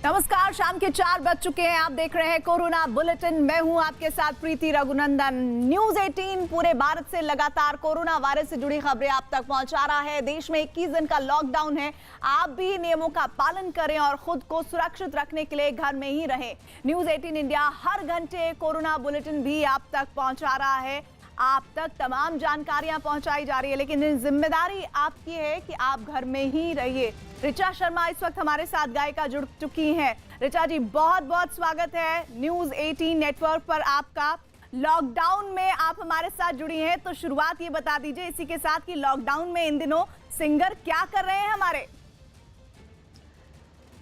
नमस्कार, शाम के 4 बज चुके हैं। आप देख रहे हैं कोरोना बुलेटिन। मैं हूं आपके साथ प्रीति रघुनंदन। न्यूज 18 पूरे भारत से लगातार कोरोना वायरस से जुड़ी खबरें आप तक पहुंचा रहा है। देश में 21 दिन का लॉकडाउन है। आप भी नियमों का पालन करें और खुद को सुरक्षित रखने के लिए घर में ही रहें। न्यूज 18 इंडिया हर घंटे कोरोना बुलेटिन भी आप तक पहुंचा रहा है। आप तक तमाम जानकारियां पहुंचाई जा रही है, लेकिन जिम्मेदारी आपकी है कि आप घर में ही रहिए। ऋचा शर्मा इस वक्त हमारे साथ गायिका जुड़ चुकी हैं। ऋचा जी, बहुत बहुत स्वागत है न्यूज 18 नेटवर्क पर आपका। लॉकडाउन में आप हमारे साथ जुड़ी हैं, तो शुरुआत ये बता दीजिए इसी के साथ कि लॉकडाउन में इन दिनों सिंगर क्या कर रहे हैं हमारे।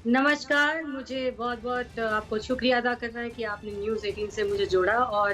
नमस्कार, मुझे बहुत बहुत आपको शुक्रिया अदा करना है कि आपने न्यूज़ 18 से मुझे जोड़ा। और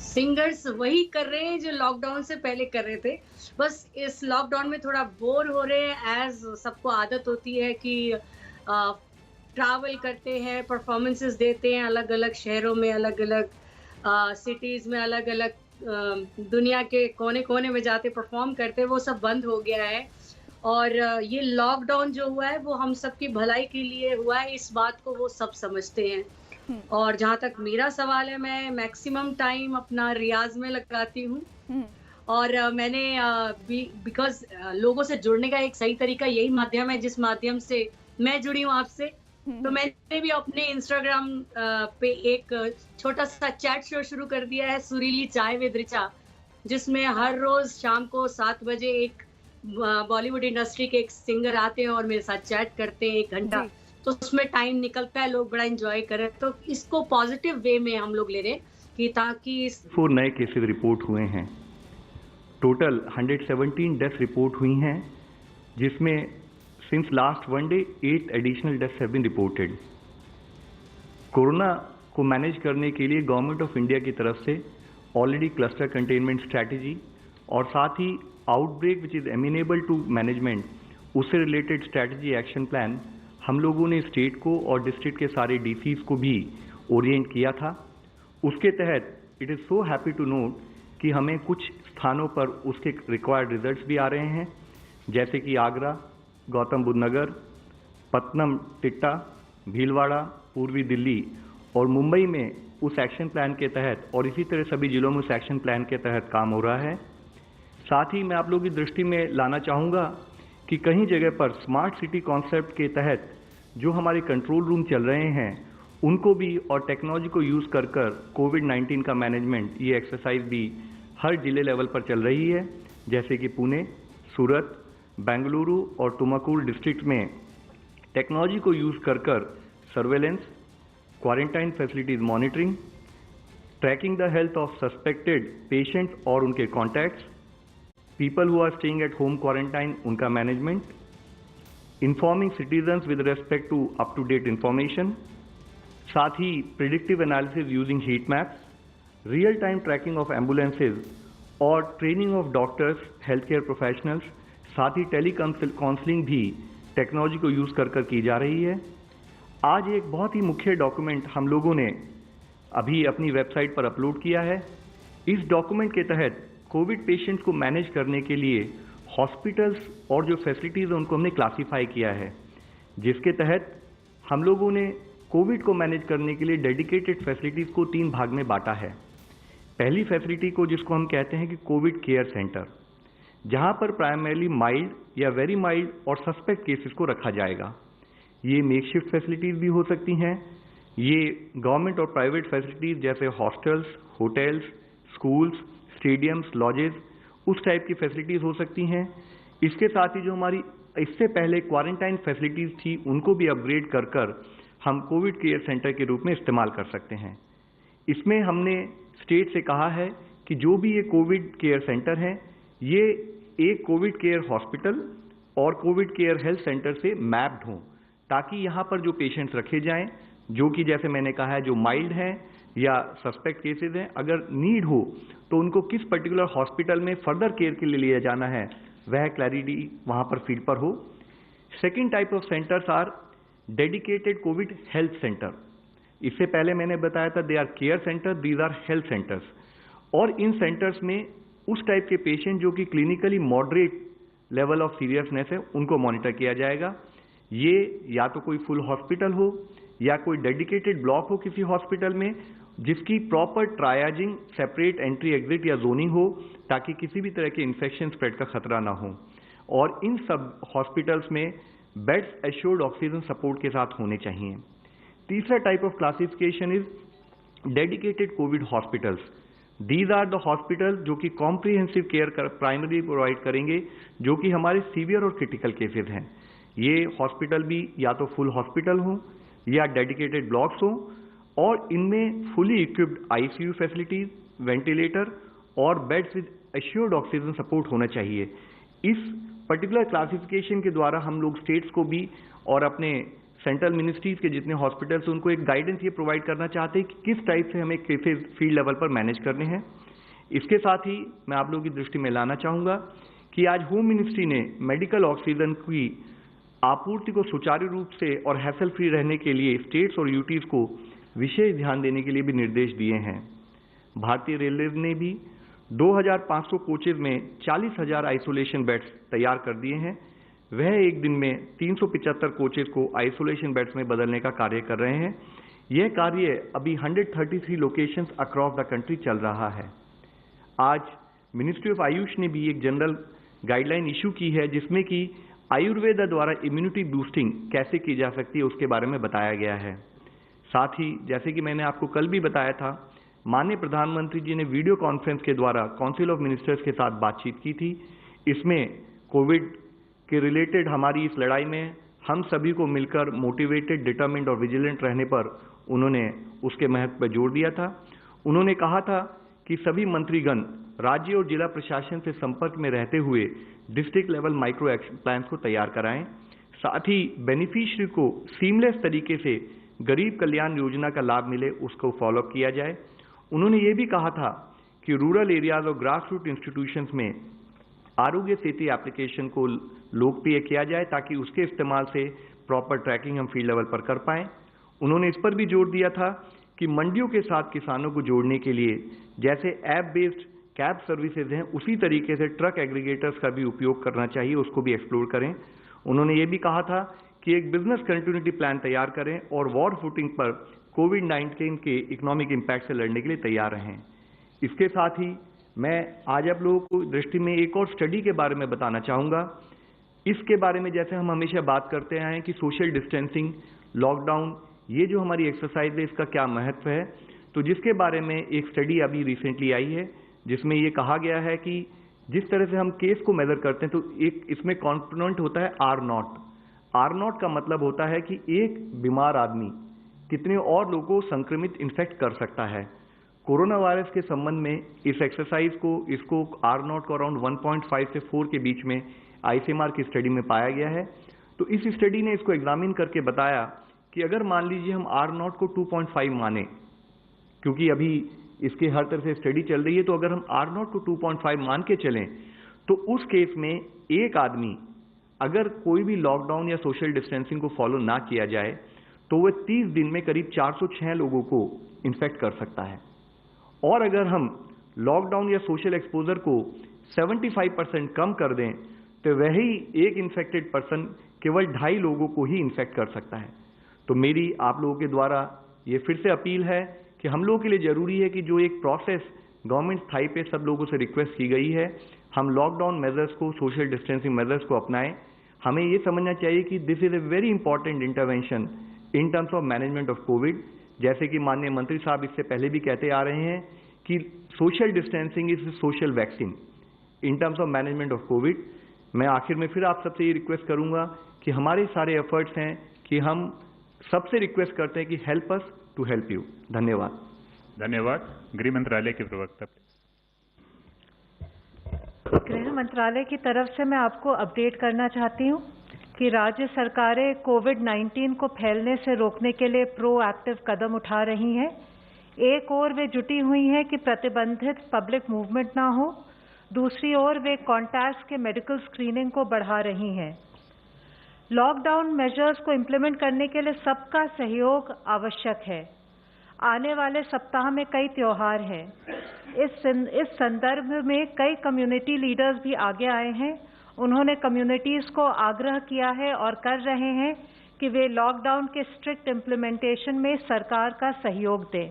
सिंगर्स वही कर रहे हैं जो लॉकडाउन से पहले कर रहे थे। बस इस लॉकडाउन में थोड़ा बोर हो रहे हैं, एज सबको आदत होती है कि ट्रैवल करते हैं, परफॉर्मेंसेस देते हैं अलग अलग शहरों में, अलग अलग सिटीज़ में, अलग अलग दुनिया के कोने कोने में जाते परफॉर्म करते हैं। वो सब बंद हो गया है और ये लॉकडाउन जो हुआ है वो हम सबकी भलाई के लिए हुआ है, इस बात को वो सब समझते हैं। और जहाँ तक मेरा सवाल है, मैं मैक्सिमम टाइम अपना रियाज में लगाती हूँ। और मैंने बिकॉज लोगों से जुड़ने का एक सही तरीका यही माध्यम है जिस माध्यम से मैं जुड़ी हूँ आपसे। तो मैंने भी अपने इंस्टाग्राम पे एक छोटा सा चैट शो शुरू कर दिया है, सुरीली चाय विद ऋचा, जिसमें हर रोज शाम को 7 बजे एक बॉलीवुड इंडस्ट्री के एक सिंगर आते हैं और मेरे साथ चैट करते हैं 1 घंटा। तो उसमें टाइम निकलता है, लोग बड़ा एंजॉय करें। तो इसको पॉजिटिव वे में हम लोग ले रहे हैं कि ताकि 4 नए केसेस रिपोर्ट हुए हैं। टोटल 117 डेथ रिपोर्ट हुई हैं, जिसमें since last 1 day 8 additional deaths have been reported. Corona को मैनेज करने के लिए गवर्नमेंट ऑफ इंडिया की तरफ से ऑलरेडी क्लस्टर कंटेनमेंट स्ट्रैटेजी और साथ ही outbreak which is amenable to management, उससे रिलेटेड स्ट्रैटेजी एक्शन प्लान हम लोगों ने स्टेट को और डिस्ट्रिक्ट के सारे डीसीज को भी ओरिएंट किया था। उसके तहत it is so happy to note कि हमें कुछ स्थानों पर उसके रिक्वायर्ड रिजल्ट्स भी आ रहे हैं, जैसे कि आगरा, गौतम बुद्ध नगर, पत्तनम टिट्टा, भीलवाड़ा, पूर्वी दिल्ली और मुंबई में उस एक्शन प्लान के तहत, और इसी तरह सभी जिलों में उस एक्शन प्लान के तहत काम हो रहा है। साथ ही मैं आप लोगों की दृष्टि में लाना चाहूँगा कि कहीं जगह पर स्मार्ट सिटी कॉन्सेप्ट के तहत जो हमारे कंट्रोल रूम चल रहे हैं उनको भी और टेक्नोलॉजी को यूज़ कर कोविड-19 का मैनेजमेंट, ये एक्सरसाइज भी हर जिले लेवल पर चल रही है। जैसे कि पुणे, सूरत, बेंगलुरु और तुमकुर डिस्ट्रिक्ट में टेक्नोलॉजी को यूज़ कर surveillance, quarantine facilities monitoring, tracking the health of suspected patients और उनके contacts, people who are staying at home quarantine उनका management, informing citizens with respect to up to date information, साथ ही predictive analysis using heat maps, real time tracking of ambulances और training of doctors, health care professionals, साथ ही tele counselling भी technology को use कर की जा रही है। आज एक बहुत ही मुख्य डॉक्यूमेंट हम लोगों ने अभी अपनी वेबसाइट पर अपलोड किया है। इस डॉक्यूमेंट के तहत कोविड पेशेंट्स को मैनेज करने के लिए हॉस्पिटल्स और जो फैसिलिटीज़ हैं उनको हमने क्लासीफाई किया है, जिसके तहत हम लोगों ने कोविड को मैनेज करने के लिए डेडिकेटेड फैसिलिटीज़ को 3 भाग में बांटा है। पहली फैसिलिटी को, जिसको हम कहते हैं कि कोविड केयर सेंटर, जहां पर प्राइमरीली माइल्ड या वेरी माइल्ड और सस्पेक्ट केसेस को रखा जाएगा। ये मेकशिफ्ट फैसिलिटीज़ भी हो सकती हैं। ये गवर्नमेंट और प्राइवेट फैसिलिटीज़ जैसे hostels, hotels, schools, stadiums, lodges, उस टाइप की फैसिलिटीज़ हो सकती हैं। इसके साथ ही जो हमारी इससे पहले क्वारंटाइन फैसिलिटीज़ थी उनको भी अपग्रेड कर हम कोविड केयर सेंटर के रूप में इस्तेमाल कर सकते हैं। इसमें हमने स्टेट से कहा है कि जो भी ये कोविड केयर सेंटर हैं, ये एक कोविड केयर हॉस्पिटल और कोविड केयर हेल्थ सेंटर से मैप्ड हों, ताकि यहाँ पर जो पेशेंट्स रखे जाएं, जो कि जैसे मैंने कहा है जो माइल्ड हैं या सस्पेक्ट केसेस हैं, अगर नीड हो तो उनको किस पर्टिकुलर हॉस्पिटल में फर्दर केयर के लिए लिया जाना है, वह क्लैरिटी वहाँ पर फील्ड पर हो। Second type of centers are dedicated covid health center. इससे पहले मैंने बताया था they are care center, these are health centers. और इन सेंटर्स में उस टाइप के पेशेंट जो कि clinically moderate level of seriousness है उनको मॉनिटर किया जाएगा। ये या तो कोई फुल हॉस्पिटल हो या कोई डेडिकेटेड ब्लॉक हो किसी हॉस्पिटल में, जिसकी प्रॉपर ट्रायाजिंग, सेपरेट एंट्री एग्जिट या जोनिंग हो, ताकि किसी भी तरह के इन्फेक्शन स्प्रेड का खतरा ना हो। और इन सब हॉस्पिटल्स में बेड्स एश्योर्ड ऑक्सीजन सपोर्ट के साथ होने चाहिए। तीसरा type of classification is dedicated covid hospitals. These are the hospital जो कि कॉम्प्रिहेंसिव केयर प्राइमरी प्रोवाइड करेंगे, जो कि हमारे सीवियर और क्रिटिकल केसेस हैं। ये हॉस्पिटल भी या तो फुल हॉस्पिटल हो या डेडिकेटेड ब्लॉक्स हो, और इनमें fully equipped ICU facilities, ventilator और beds with assured oxygen support होना चाहिए। इस पर्टिकुलर क्लासिफिकेशन के द्वारा हम लोग स्टेट्स को भी और अपने सेंट्रल मिनिस्ट्रीज के जितने हॉस्पिटल्स उनको एक गाइडेंस ये प्रोवाइड करना चाहते हैं कि किस टाइप से हमें केसेस फील्ड लेवल पर मैनेज करने हैं। इसके साथ ही मैं आप लोगों की दृष्टि में लाना चाहूँगा कि आज होम मिनिस्ट्री ने मेडिकल ऑक्सीजन की आपूर्ति को सुचारू रूप से और हैसल फ्री रहने के लिए स्टेट्स और यूटीज को विशेष ध्यान देने के लिए भी निर्देश दिए हैं। भारतीय रेलवे ने भी 2500 कोचेज में 40,000 आइसोलेशन बेड्स तैयार कर दिए हैं। वह एक दिन में 375 कोचेज को आइसोलेशन बेड्स में बदलने का कार्य कर रहे हैं। यह कार्य अभी 133 लोकेशंस अक्रॉस द कंट्री चल रहा है। आज मिनिस्ट्री ऑफ आयुष ने भी एक जनरल गाइडलाइन इशू की है, जिसमें कि आयुर्वेद द्वारा इम्यूनिटी बूस्टिंग कैसे की जा सकती है उसके बारे में बताया गया है। साथ ही जैसे कि मैंने आपको कल भी बताया था, माननीय प्रधानमंत्री जी ने वीडियो कॉन्फ्रेंस के द्वारा काउंसिल ऑफ मिनिस्टर्स के साथ बातचीत की थी। इसमें कोविड के रिलेटेड हमारी इस लड़ाई में हम सभी को मिलकर मोटिवेटेड, डिटरमिन्ड और विजिलेंट रहने पर उन्होंने उसके महत्व पर जोर दिया था। उन्होंने कहा था कि सभी मंत्रीगण राज्य और जिला प्रशासन से संपर्क में रहते हुए district level micro action plan को तैयार कराएं। साथ ही बेनिफिशियरी को सीमलेस तरीके से गरीब कल्याण योजना का लाभ मिले, उसको फॉलोअप किया जाए। उन्होंने ये भी कहा था कि रूरल एरियाज और ग्रास रूट इंस्टीट्यूशंस में आरोग्य सेतु एप्लीकेशन को लोकप्रिय किया जाए, ताकि उसके इस्तेमाल से प्रॉपर ट्रैकिंग हम फील्ड लेवल पर कर पाएं। उन्होंने इस पर भी जोर दिया था कि मंडियों के साथ किसानों को जोड़ने के लिए जैसे ऐप बेस्ड कैब सर्विसेज हैं, उसी तरीके से ट्रक एग्रीगेटर्स का भी उपयोग करना चाहिए, उसको भी एक्सप्लोर करें। उन्होंने ये भी कहा था कि एक बिजनेस कंटिन्यूटी प्लान तैयार करें और वॉर फुटिंग पर कोविड-19 के इकोनॉमिक इम्पैक्ट से लड़ने के लिए तैयार रहें। इसके साथ ही मैं आज आप लोगों को दृष्टि में एक और स्टडी के बारे में बताना चाहूँगा। इसके बारे में जैसे हम हमेशा बात करते आए हैं कि सोशल डिस्टेंसिंग, लॉकडाउन, ये जो हमारी एक्सरसाइज है इसका क्या महत्व है, तो जिसके बारे में एक स्टडी अभी रिसेंटली आई है, जिसमें ये कहा गया है कि जिस तरह से हम केस को मेजर करते हैं तो एक इसमें कॉम्पोनेंट होता है R0। R0 का मतलब होता है कि एक बीमार आदमी कितने और लोगों को संक्रमित इन्फेक्ट कर सकता है। कोरोना वायरस के संबंध में इस एक्सरसाइज को इसको R0 को अराउंड 1.5 से 4 के बीच में ICMR की स्टडी में पाया गया है। तो इस स्टडी ने इसको एग्जामिन करके बताया कि अगर मान लीजिए हम R0 को 2.5 माने, क्योंकि अभी इसके हर तरह से स्टडी चल रही है, तो अगर हम R0 को 2.5 मान के चलें तो उस केस में एक आदमी अगर कोई भी लॉकडाउन या सोशल डिस्टेंसिंग को फॉलो ना किया जाए तो वह 30 दिन में करीब 406 लोगों को इन्फेक्ट कर सकता है। और अगर हम लॉकडाउन या सोशल एक्सपोजर को 75% कम कर दें तो वही एक इन्फेक्टेड पर्सन केवल 2.5 लोगों को ही इन्फेक्ट कर सकता है। तो मेरी आप लोगों के द्वारा ये फिर से अपील है कि हम लोगों के लिए जरूरी है कि जो एक प्रोसेस गवर्नमेंट स्थाई पे सब लोगों से रिक्वेस्ट की गई है, हम लॉकडाउन मेजर्स को, सोशल डिस्टेंसिंग मेजर्स को अपनाएं। हमें ये समझना चाहिए कि this is a very important intervention in terms of management of Covid. जैसे कि माननीय मंत्री साहब इससे पहले भी कहते आ रहे हैं कि social distancing is social vaccine in terms of management of Covid. मैं आखिर में फिर आप सबसे ये रिक्वेस्ट करूंगा कि हमारे सारे एफर्ट्स हैं कि हम सबसे रिक्वेस्ट करते हैं कि help us to help you. धन्यवाद। धन्यवाद। गृह मंत्रालय के प्रवक्ता। गृह मंत्रालय की तरफ से मैं आपको अपडेट करना चाहती हूँ कि राज्य सरकारें कोविड-19 को फैलने से रोकने के लिए प्रोएक्टिव कदम उठा रही हैं। एक ओर वे जुटी हुई हैं कि प्रतिबंधित पब्लिक मूवमेंट ना हो, दूसरी ओर वे कॉन्टैक्ट्स के मेडिकल स्क्रीनिंग को बढ़ा रही हैं। लॉकडाउन मेजर्स को इम्प्लीमेंट करने के लिए सबका सहयोग आवश्यक है। आने वाले सप्ताह में कई त्योहार हैं। इस संदर्भ में कई कम्युनिटी लीडर्स भी आगे आए हैं उन्होंने कम्युनिटीज़ को आग्रह किया है और कर रहे हैं कि वे लॉकडाउन के स्ट्रिक्ट इम्प्लीमेंटेशन में सरकार का सहयोग दें।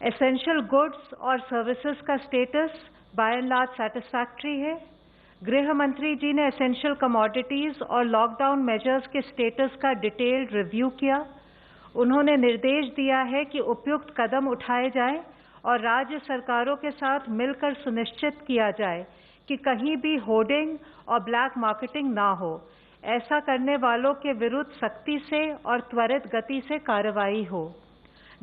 एसेंशियल गुड्स और सर्विसेज का स्टेटस बाय एंड लार्ज सैटिस्फैक्ट्री है। गृह मंत्री जी ने एसेंशियल कमोडिटीज़ और लॉकडाउन मेजर्स के स्टेटस का डिटेल्ड रिव्यू किया। उन्होंने निर्देश दिया है कि उपयुक्त कदम उठाए जाएं और राज्य सरकारों के साथ मिलकर सुनिश्चित किया जाए कि कहीं भी होर्डिंग और ब्लैक मार्केटिंग ना हो। ऐसा करने वालों के विरुद्ध सख्ती से और त्वरित गति से कार्रवाई हो।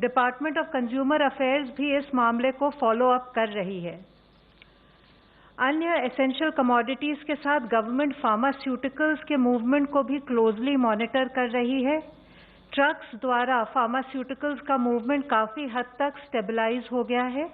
डिपार्टमेंट ऑफ कंज्यूमर अफेयर्स भी इस मामले को फॉलो अप कर रही है। अन्य एसेंशियल कमोडिटीज़ के साथ गवर्नमेंट फार्मास्यूटिकल्स के मूवमेंट को भी क्लोजली मॉनिटर कर रही है। ट्रक्स द्वारा फार्मास्यूटिकल्स का मूवमेंट काफ़ी हद तक स्टेबलाइज हो गया है।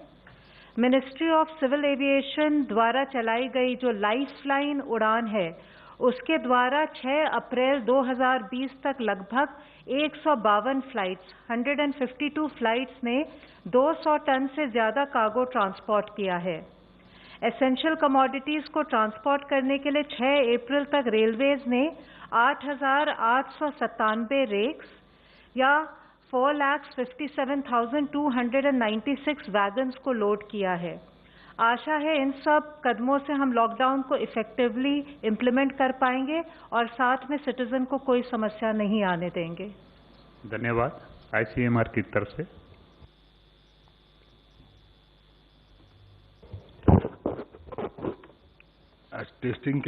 मिनिस्ट्री ऑफ सिविल एविएशन द्वारा चलाई गई जो लाइफलाइन उड़ान है, उसके द्वारा 6 अप्रैल 2020 तक लगभग 152 फ्लाइट्स 152 फ्लाइट्स ने 200 टन से ज़्यादा कार्गो ट्रांसपोर्ट किया है। एसेंशियल कमोडिटीज़ को ट्रांसपोर्ट करने के लिए 6 अप्रैल तक रेलवेज ने 8,897 रेक्स या 4,57,296 वैगन्स को लोड किया है। आशा है इन सब कदमों से हम लॉकडाउन को इफेक्टिवली इम्प्लीमेंट कर पाएंगे और साथ में सिटीजन को कोई समस्या नहीं आने देंगे। धन्यवाद। ICMR की तरफ से टेस्टिंग